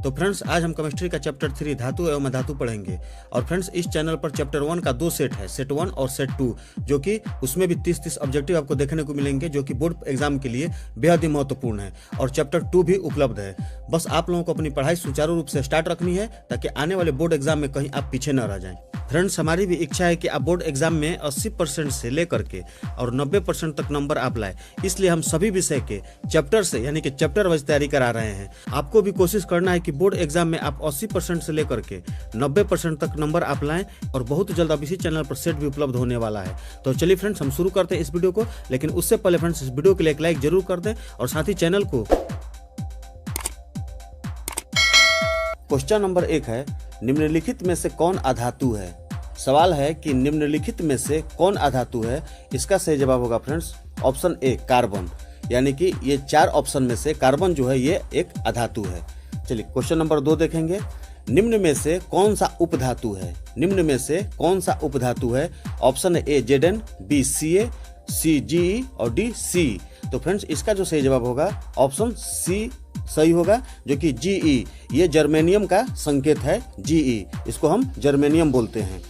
तो फ्रेंड्स आज हम केमिस्ट्री का चैप्टर 3 धातु एवं अधातु पढ़ेंगे। और फ्रेंड्स इस चैनल पर चैप्टर 1 का 2 सेट है, सेट 1 और सेट 2, जो कि उसमें भी 30-30 ऑब्जेक्टिव आपको देखने को मिलेंगे, जो कि बोर्ड एग्जाम के लिए बेहद ही महत्वपूर्ण है। और चैप्टर 2 भी उपलब्ध है। बस आप लोगों को अपनी पढ़ाई सुचारू रूप से स्टार्ट रखनी है, ताकि आने वाले बोर्ड एग्जाम में कहीं आप पीछे न रह जाएं। फ्रेंड्स हमारी भी इच्छा है कि आप बोर्ड एग्जाम में 80% से लेकर के और 90% तक नंबर आप लाए, इसलिए हम सभी विषय के चैप्टर से यानी कि चैप्टर वाइज तैयारी करा रहे हैं। आपको भी कोशिश करना है कि बोर्ड एग्जाम में आप 80% से लेकर के 90% तक नंबर आप लाएं, और बहुत जल्द अब इसी चैनल पर सेट भी उपलब्ध होने वाला है। तो चलिए फ्रेंड्स हम शुरू करते हैं इस वीडियो को, लेकिन उससे पहले फ्रेंड्स इस वीडियो के लिए एक लाइक जरूर कर दें और साथ ही चैनल को। क्वेश्चन नंबर 1 है, निम्नलिखित में से कौन अधातु है। सवाल है कि निम्नलिखित में से कौन अधातु है। इसका सही जवाब होगा फ्रेंड्स ऑप्शन ए कार्बन, यानी कि ये 4 ऑप्शन में से कार्बन जो है ये एक अधातु है। चलिए क्वेश्चन नंबर 2 देखेंगे, निम्न में से कौन सा उपधातु है। निम्न में से कौन सा उपधातु है। Option A Zn, B Ca, C Ge और डी सी। तो फ्रेंड्स इसका जो सही जवाब होगा ऑप्शन सी सही होगा, जो कि Ge ये जर्मेनियम का संकेत है। Ge इसको हम जर्मेनियम बोलते हैं।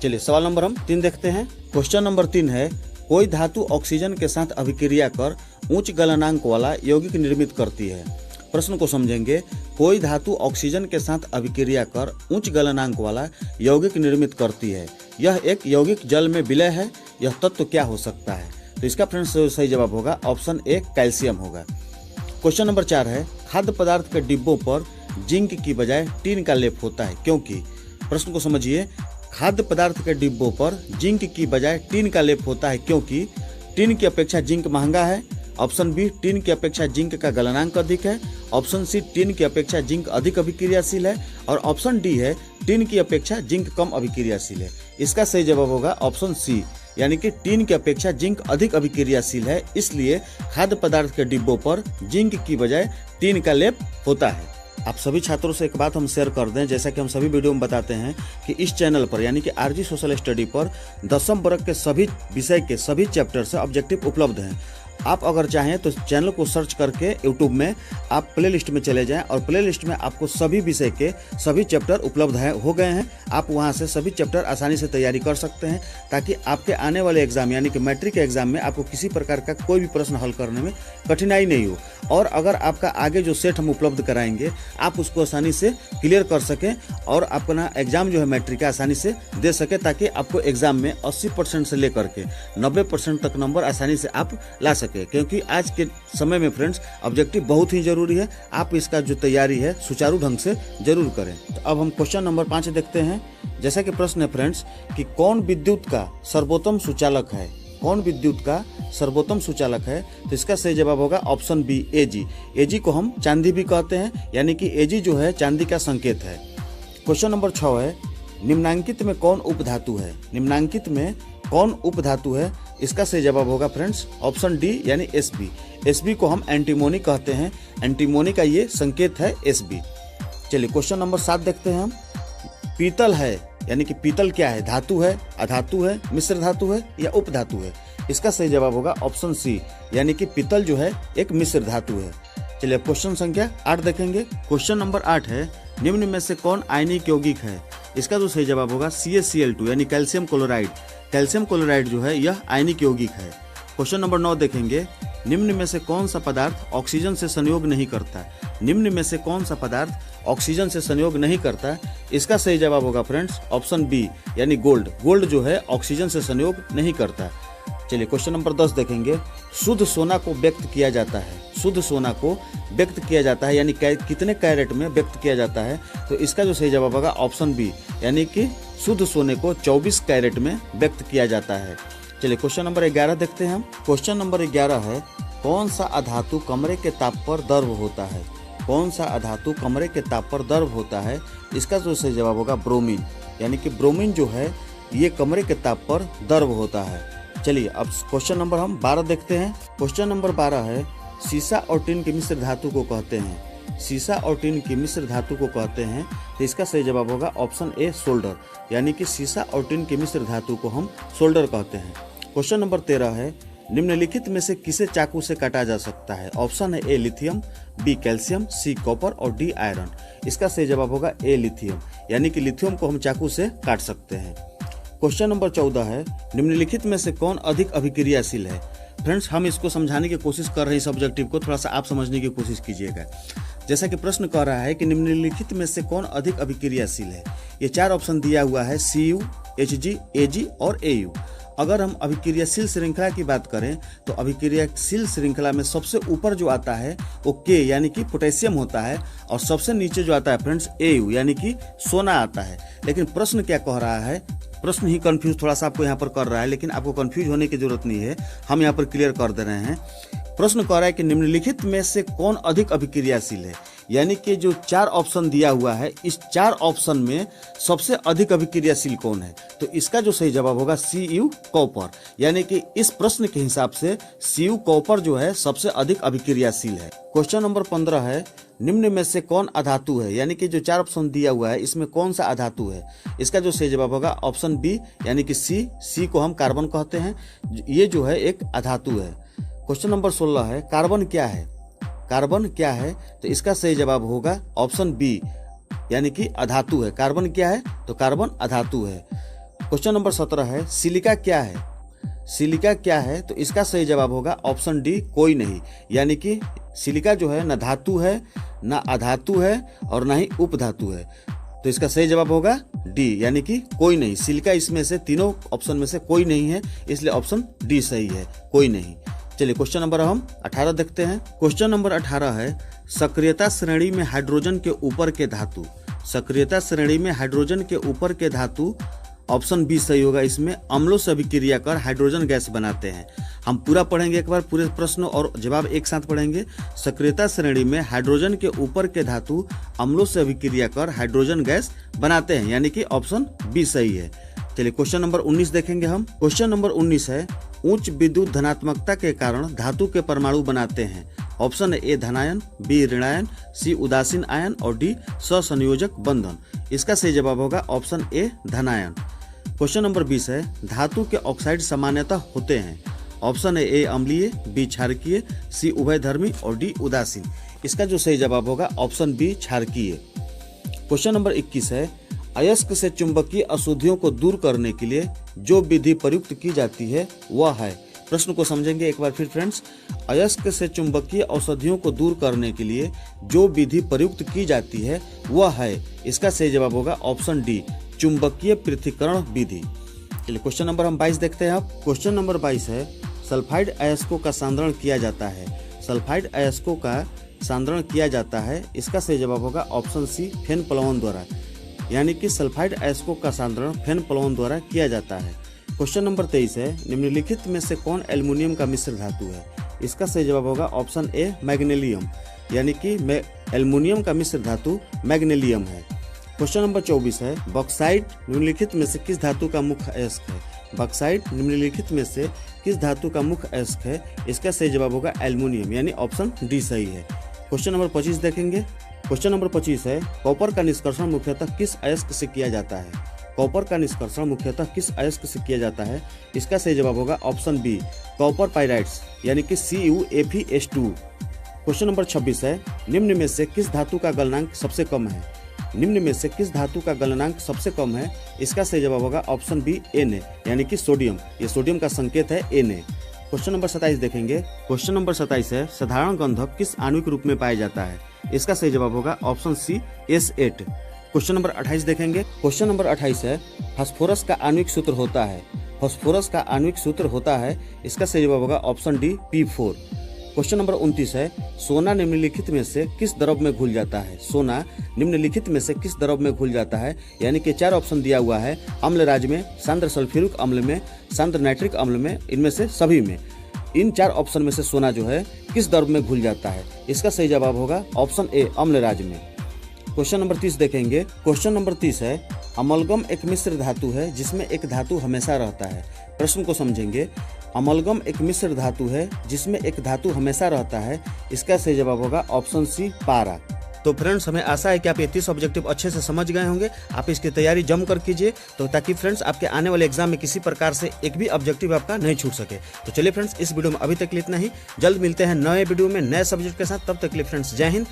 चलिए सवाल नंबर हम 3 देखते हैं। क्वेश्चन नंबर 3 है, कोई धातु ऑक्सीजन के साथ अभिक्रिया कर उच्च गलनांक वाला यौगिक निर्मित करती है। प्रश्न को समझेंगे। कोई धातु ऑक्सीजन के साथ अभिक्रिया कर उच्च गलनांक वाला यौगिक निर्मित करती है। यह एक यौगिक जल में विलय है। यह तत्व क्या हो सकता है। तो इसका फ्रेंड्स सही जवाब होगा ऑप्शन ए कैल्शियम होगा। क्वेश्चन नंबर 4 है, खाद्य पदार्थ के डिब्बों पर जिंक की बजाय टीन का लेप होता है क्योंकि। प्रश्न को समझिए। खाद्य पदार्थ के डिब्बों पर जिंक की बजाय टीन का लेप होता है क्योंकि टीन की अपेक्षा जिंक महंगा है। ऑप्शन बी, टीन की अपेक्षा जिंक का गलनांक अधिक है। ऑप्शन सी, टीन की अपेक्षा जिंक अधिक अभिक्रियाशील है। और ऑप्शन डी है, टीन की अपेक्षा जिंक कम अभिक्रियाशील है। इसका सही जवाब होगा ऑप्शन सी, यानी कि टीन की अपेक्षा जिंक अधिक अभिक्रियाशील है, इसलिए खाद्य पदार्थ के डिब्बों पर जिंक की बजाय टीन का लेप होता है। आप सभी छात्रों से एक बात हम शेयर कर दें, जैसा कि हम सभी वीडियो में बताते हैं कि इस चैनल पर यानी कि आरजी सोशल स्टडी पर 10वीं वर्ग के सभी विषय के सभी चैप्टर से ऑब्जेक्टिव उपलब्ध हैं। आप अगर चाहें तो चैनल को सर्च करके यूट्यूब में आप प्लेलिस्ट में चले जाएं, और प्लेलिस्ट में आपको सभी विषय के सभी चैप्टर उपलब्ध हो गए हैं। आप वहां से सभी चैप्टर आसानी से तैयारी कर सकते हैं, ताकि आपके आने वाले एग्जाम यानी कि मैट्रिक के एग्जाम में आपको किसी प्रकार का कोई भी प्रश्न हल करने में कठिनाई नहीं हो। और अगर आपका आगे जो सेट हम उपलब्ध कराएंगे आप उसको आसानी से क्लियर कर सकें, और अपना एग्जाम जो है मैट्रिक का आसानी से दे सके, ताकि आपको एग्जाम में 80% से लेकर के 90% तक नंबर आसानी से आप ला सके। क्योंकि आज के समय में फ्रेंड्स ऑब्जेक्टिव बहुत ही जरूरी है। आप इसका जो तैयारी है सुचारू ढंग से जरूर करें। तो अब हम क्वेश्चन नंबर 5 देखते हैं। जैसा कि प्रश्न है फ्रेंड्स कि कौन विद्युत का सर्वोत्तम सुचालक है। कौन विद्युत का सर्वोत्तम सुचालक है। तो इसका सही जवाब होगा ऑप्शन बी Ag। Ag को हम चांदी भी कहते हैं, यानी कि Ag जो है चांदी का संकेत है। क्वेश्चन नंबर 6 है, निम्नांकित में कौन उपधातु है। निम्नांकित में कौन उपधातु है। इसका सही जवाब होगा फ्रेंड्स ऑप्शन डी, यानी Sb। Sb को हम एंटीमोनी कहते हैं। एंटीमोनी का ये संकेत है Sb। चलिए क्वेश्चन नंबर 7 देखते हैं हम। पीतल है, यानी कि पीतल क्या है। धातु है, अधातु है, मिश्र धातु है या उपधातु है। इसका सही जवाब होगा ऑप्शन सी, यानी कि पीतल जो है एक मिश्र धातु है। चलिए क्वेश्चन संख्या 8 देखेंगे। क्वेश्चन नंबर 8 है, निम्न में से कौन आयनिक यौगिक है। इसका जो सही जवाब होगा CaCl2, यानी कैल्शियम क्लोराइड। कैल्शियम क्लोराइड जो है यह आयनिक यौगिक है। क्वेश्चन नंबर 9 देखेंगे। निम्न में से कौन सा पदार्थ ऑक्सीजन से संयोग नहीं करता। निम्न में से कौन सा पदार्थ ऑक्सीजन से संयोग नहीं करता। इसका सही जवाब होगा फ्रेंड्स ऑप्शन बी, यानी गोल्ड। गोल्ड जो है ऑक्सीजन से संयोग नहीं करता। चलिए क्वेश्चन नंबर 10 देखेंगे। शुद्ध सोना को व्यक्त किया जाता है। शुद्ध सोना को व्यक्त किया जाता है, यानी कितने कैरेट में व्यक्त किया जाता है। तो इसका जो सही जवाब होगा ऑप्शन बी, यानी कि शुद्ध सोने को 24 कैरेट में व्यक्त किया जाता है। चलिए क्वेश्चन नंबर 11 देखते हैं हम। क्वेश्चन नंबर 11 है, कौन सा अधातु कमरे के ताप पर द्रव होता है। कौन सा अधातु कमरे के ताप पर द्रव होता है। इसका जो सही जवाब होगा ब्रोमीन, यानी कि ब्रोमीन जो है ये कमरे के ताप पर द्रव होता है। चलिए अब क्वेश्चन नंबर हम 12 देखते हैं। क्वेश्चन नंबर 12 है, सीसा और टिन की मिश्र धातु को कहते हैं। सीसा और टिन की मिश्र धातु को कहते हैं। तो इसका सही जवाब होगा ऑप्शन ए सोल्डर, यानी कि सीसा और टिन की मिश्र धातु को हम सोल्डर कहते हैं। क्वेश्चन नंबर 13 है, निम्नलिखित में से किसे चाकू से काटा जा सकता है? ऑप्शन है A lithium, B calcium, C copper और डी आयरन। इसका सही जवाब होगा ए लिथियम, यानी कि लिथियम को हम चाकू से काट सकते हैं। क्वेश्चन नंबर 14 है, निम्नलिखित में से कौन अधिक अभिक्रियाशील है? फ्रेंड्स, हम इसको समझाने की कोशिश कर रहे हैं, इस ऑब्जेक्टिव को थोड़ा सा आप समझने की कोशिश कीजिएगा। जैसा कि प्रश्न कह रहा है कि निम्नलिखित में से कौन अधिक अभिक्रियाशील है। ये 4 ऑप्शन दिया हुआ है, Cu, Hg, Ag और Au। अगर हम अभिक्रियाशील श्रृंखला की बात करें तो अभिक्रियाशील श्रृंखला में सबसे ऊपर जो आता है वो K यानी कि पोटेशियम होता है, और सबसे नीचे जो आता है फ्रेंड्स Au यानी कि सोना आता है। लेकिन प्रश्न क्या कह रहा है, प्रश्न ही कंफ्यूज थोड़ा सा आपको यहाँ पर कर रहा है, लेकिन आपको कंफ्यूज होने की जरूरत नहीं है, हम यहाँ पर क्लियर कर दे रहे हैं। प्रश्न कह रहा है कि निम्नलिखित में से कौन अधिक अभिक्रियाशील है, यानी कि जो 4 ऑप्शन दिया हुआ है, इस 4 ऑप्शन में सबसे अधिक अभिक्रियाशील कौन है? तो इसका जो सही जवाब होगा Cu कॉपर, यानी कि इस प्रश्न के हिसाब से Cu कॉपर जो है सबसे अधिक अभिक्रियाशील है। क्वेश्चन नंबर 15 है, निम्न में से कौन अधातु है? यानी कि जो 4 ऑप्शन दिया हुआ है इसमें कौन सा अधातु है? इसका जो सही जवाब होगा ऑप्शन बी, यानी कि सी को हम कार्बन कहते हैं, ये जो है एक अधातु है। क्वेश्चन नंबर 16 है, कार्बन क्या है? कार्बन क्या है? तो इसका सही जवाब होगा ऑप्शन बी, यानी कि अधातु है। कार्बन क्या है? तो कार्बन अधातु है। क्वेश्चन नंबर 17 है, सिलिका क्या है? सिलिका क्या है? तो इसका सही जवाब होगा ऑप्शन डी, कोई नहीं, यानी कि सिलिका जो है न धातु है, न अधातु है और न ही उपधातु है। तो इसका सही जवाब होगा डी, यानी कि कोई नहीं। सिलिका इसमें से तीनों ऑप्शन में से कोई नहीं है, इसलिए ऑप्शन डी सही है, कोई नहीं। चलिए क्वेश्चन नंबर हम 18 देखते हैं। क्वेश्चन नंबर 18 है, सक्रियता श्रेणी में हाइड्रोजन के ऊपर के धातु। सक्रियता श्रेणी में हाइड्रोजन के ऊपर के धातु, ऑप्शन बी सही होगा। इसमें अम्लों से अभिक्रिया कर हाइड्रोजन गैस बनाते हैं। हम पूरा पढ़ेंगे एक बार, पूरे प्रश्न और जवाब एक साथ पढ़ेंगे। सक्रियता श्रेणी में हाइड्रोजन के ऊपर के धातु अम्लों से अभिक्रिया कर हाइड्रोजन गैस बनाते हैं, यानी कि ऑप्शन बी सही है। चलिए क्वेश्चन नंबर 19 देखेंगे हम। क्वेश्चन नंबर 19 है, उच्च विद्युत धनात्मकता के कारण धातु के परमाणु बनाते हैं। ऑप्शन है ए धनायन, बी ऋणायन, सी उदासीन आयन और डी सहसंयोजक बंधन। इसका सही जवाब होगा ऑप्शन ए धनायन। क्वेश्चन नंबर 20 है, धातु के ऑक्साइड सामान्यतः होते हैं। ऑप्शन है ए अम्लीय, बी क्षारकीय, सी उभयधर्मी और डी उदासीन। इसका जो सही जवाब होगा ऑप्शन बी क्षारकीय। क्वेश्चन नंबर 21 है, अयस्क से चुंबकीय अशुद्धियों को दूर करने के लिए जो विधि प्रयुक्त की जाती है वह है। प्रश्न को समझेंगे एक बार फिर फ्रेंड्स। अयस्क से चुंबकीय अशुद्धियों को दूर करने के लिए जो विधि प्रयुक्त की जाती है वह है। इसका सही जवाब होगा ऑप्शन डी, चुंबकीय पृथक्करण विधि। चलिए क्वेश्चन नंबर हम 22 देखते हैं। आप क्वेश्चन नंबर 22 है, सल्फाइड अयस्कों का सांद्रण किया जाता है। सल्फाइड अयस्कों का सांद्रण किया जाता है, इसका सही जवाब होगा ऑप्शन सी, फेन प्लवन द्वारा, यानी कि सल्फाइड अयस्कों का सांद्रण फेन प्लवन द्वारा किया जाता है। क्वेश्चन नंबर 23 है, निम्नलिखित में से कौन एल्युमिनियम का मिश्र धातु है? इसका सही जवाब होगा ऑप्शन ए मैग्नीशियम, यानी कि एल्युमिनियम का मिश्र धातु मैग्नीशियम है। क्वेश्चन नंबर 24 है, बॉक्साइट निम्नलिखित में से किस धातु का मुख्य अयस्क है? बॉक्साइट निम्नलिखित में से किस धातु का मुख्य अयस्क है? इसका सही जवाब होगा एल्युमिनियम, यानी ऑप्शन डी सही है। क्वेश्चन नंबर 25 देखेंगे। क्वेश्चन नंबर 25 है, कॉपर का निष्कर्षण मुख्यतः किस अयस्क से किया जाता है? कॉपर का निष्कर्षण मुख्यतः किस अयस्क से किया जाता है? इसका सही जवाब होगा ऑप्शन बी, कॉपर पाइराइड्स, यानी कि CuFeS2। क्वेश्चन नंबर 26 है, निम्न में से किस धातु का गलनांक सबसे कम है? निम्न में से किस धातु का गलनांक सबसे कम है? इसका सही जवाब होगा ऑप्शन बी, Na, यानी कि सोडियम। ये सोडियम का संकेत है Na। क्वेश्चन नंबर 27 देखेंगे। क्वेश्चन नंबर 27 है, साधारण गंधक किस आणविक रूप में पाया जाता है? इसका सही जवाब होगा option C, S8। Question number 28 देखेंगे। क्वेश्चन नंबर 28 है, फास्फोरस का आणविक सूत्र होता है। फास्फोरस का आणविक सूत्र होता है, इसका सही जवाब होगा option D, P4। Question number 29 है, सोना निम्नलिखित में से किस द्रव में घुल जाता है? सोना निम्नलिखित में से किस द्रव में घुल जाता है? यानी कि 4 ऑप्शन दिया हुआ है, अम्ल राज में, सांद्र सल्फ्यूरिक अम्ल में, सांद्र नाइट्रिक अम्ल में, इनमें से सभी में। इन 4 ऑप्शन में से सोना जो है किस द्रव में घुल जाता है? इसका सही जवाब होगा ऑप्शन ए, अम्ल राज में। क्वेश्चन नंबर 30 देखेंगे। क्वेश्चन नंबर 30 है, अमलगम एक मिश्र धातु है जिसमें एक धातु हमेशा रहता है। प्रश्न को समझेंगे। अमलगम एक मिश्र धातु है जिसमें एक धातु हमेशा रहता है, इसका सही जवाब होगा ऑप्शन सी, पारा। तो फ्रेंड्स हमें आशा है कि आप ये 30 ऑब्जेक्टिव अच्छे से समझ गए होंगे। आप इसकी तैयारी जम कर कीजिए, तो ताकि फ्रेंड्स आपके आने वाले एग्जाम में किसी प्रकार से एक भी ऑब्जेक्टिव आपका नहीं छूट सके। तो चलिए फ्रेंड्स, इस वीडियो में अभी तक इतना ही। जल्द मिलते हैं नए वीडियो में नए सब्जेक्ट के साथ। तब तक के लिए फ्रेंड्स जय हिंद।